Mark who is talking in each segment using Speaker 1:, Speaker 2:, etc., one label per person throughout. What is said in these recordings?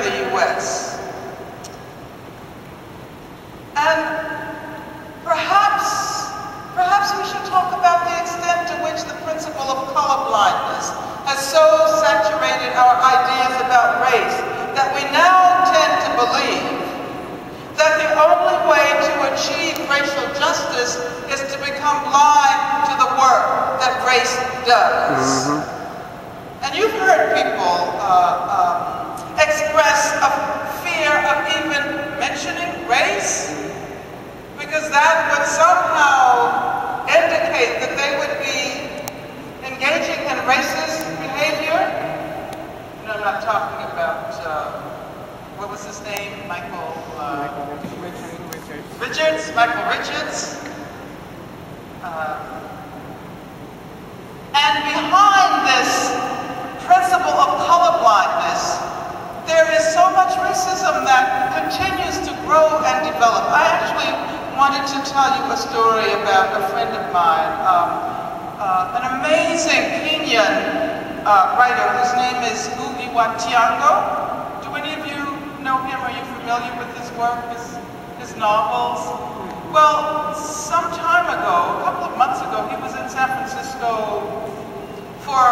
Speaker 1: in the U.S. And perhaps we should talk about the extent to which the principle of colorblindness has so saturated our ideas about race that we now tend to believe that the only way to achieve racial justice is to become blind to the work that race does. And you've heard people express a fear of even mentioning race, because that would somehow indicate that they would be engaging in racist behavior. No, I'm not talking about, what was his name? Michael Richards. And behind this principle of colorblindness, there is so much racism that continues to grow and develop. I actually wanted to tell you a story about a friend of mine, an amazing Kenyan writer whose name is Ngugi wa Thiong'o. Do any of you know him? Are you familiar with his work, his novels? Well, some time ago, a couple of months ago, he was in San Francisco for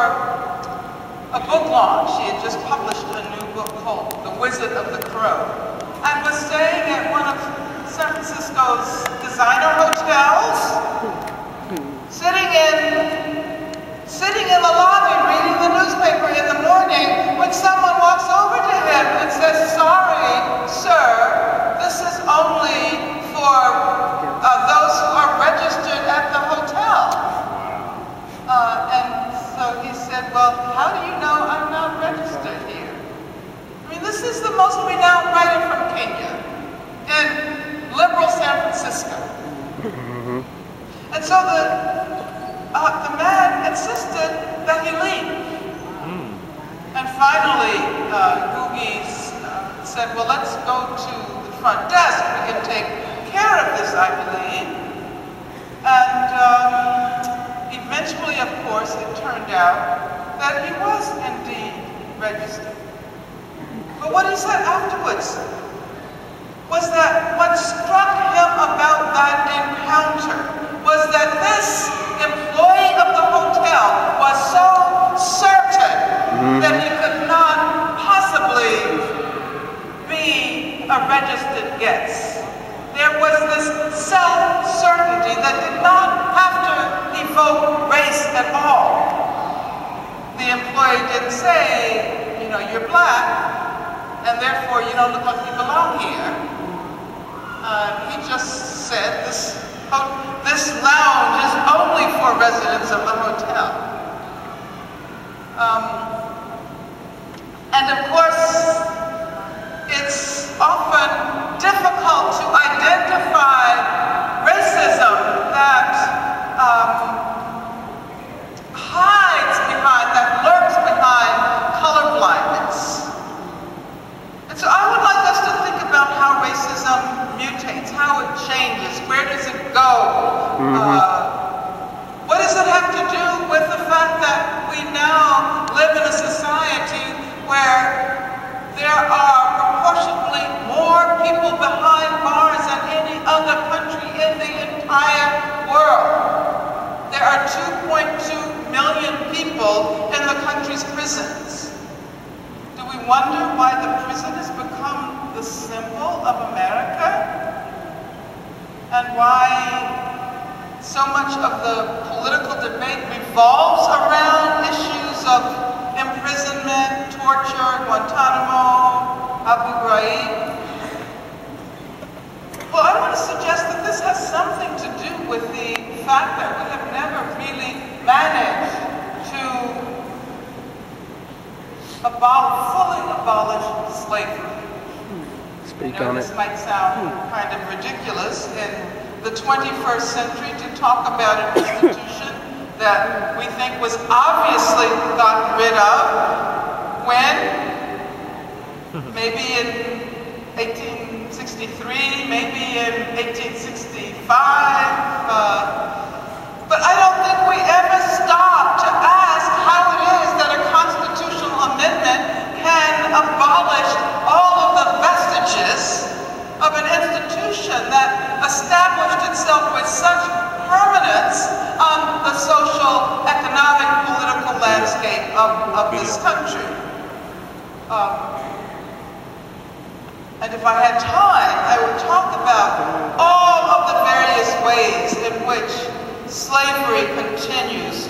Speaker 1: a book launch. He had just published a new book called The Wizard of the Crow, and was staying at one of San Francisco's designer hotels, sitting in the lobby reading the newspaper in the morning, when someone walks over to him and says, "Sorry, sir, this is only for those who are registered at the hotel." And so he said, "Well, how do you know I'm not registered here?" I mean, this is the most renowned writer from Kenya in liberal San Francisco. And so the man insisted that he leave. And finally, Ngugi said, "Well, let's go to the front desk. We can take care of this, I believe." And eventually, of course, it turned out that he was indeed registered. But what he said afterwards was that what struck him about that encounter was that this employee of the hotel was so certain that he could not possibly be a registered guest. There was this self-certainty that did not have to evoke race at all. The employee didn't say, you know, "You're black, and therefore you don't look like you belong here." He just said, this lounge is only for residents of the hotel. And of course, it's often difficult to identify racism that hides behind, that lurks behind colorblindness. And so I would like us to think about how racism mutates, how it changes, where does it go? What does it have to do with the fact that we now live in a society where there are proportionally more people behind bars than any other country in the entire world? There are 2.2 million people in the country's prisons. Do we wonder why the prison has become the symbol of America? And why so much of the political debate revolves around issues of imprisonment, torture, Guantanamo, Abu Ghraib? Well, I want to suggest that this has something to do with the fact that we have never really managed to fully abolish slavery.
Speaker 2: Speak on it.
Speaker 1: This might sound kind of ridiculous in the 21st century to talk about an institution that we think was obviously gotten rid of when? Maybe in 1863, maybe in 1865. But I don't think we ever stop to ask how it is that a constitutional amendment can abolish all this country. And if I had time, I would talk about all of the various ways in which slavery continues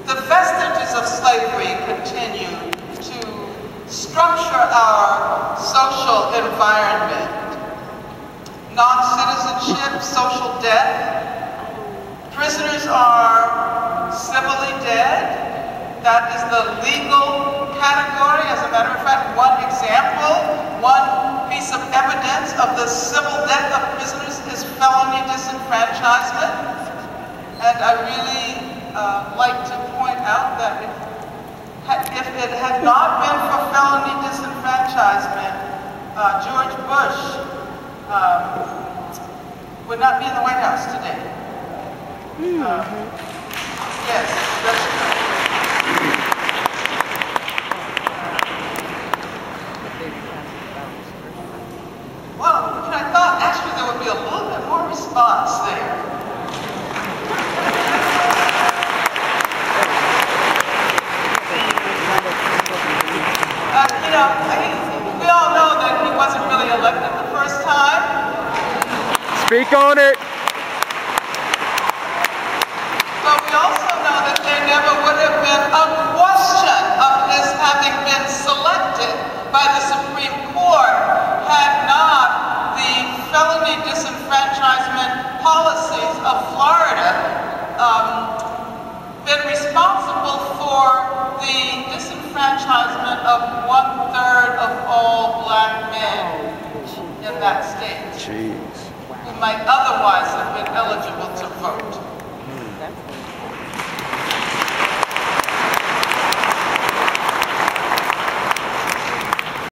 Speaker 1: the vestiges of slavery continue to structure our social environment. Non-citizenship, social death. Prisoners are civilly dead. That is the legal category. As a matter of fact, one example, one piece of evidence of the civil death of prisoners is felony disenfranchisement. And I really like to point out that if it had not been for felony disenfranchisement, George Bush would not be in the White House today. Yes, that's true. Well, I thought actually there would be a little bit more response there. We all know that he wasn't really elected the first time.
Speaker 2: Speak on it.
Speaker 1: But we also know that there never would have been a question of his having been selected by the Supreme Court had not the felony disenfranchisement policies of Florida been responsible for the disenfranchisement of 1/3 of all black men in that state.
Speaker 2: Jeez.
Speaker 1: Who might otherwise have been eligible to vote.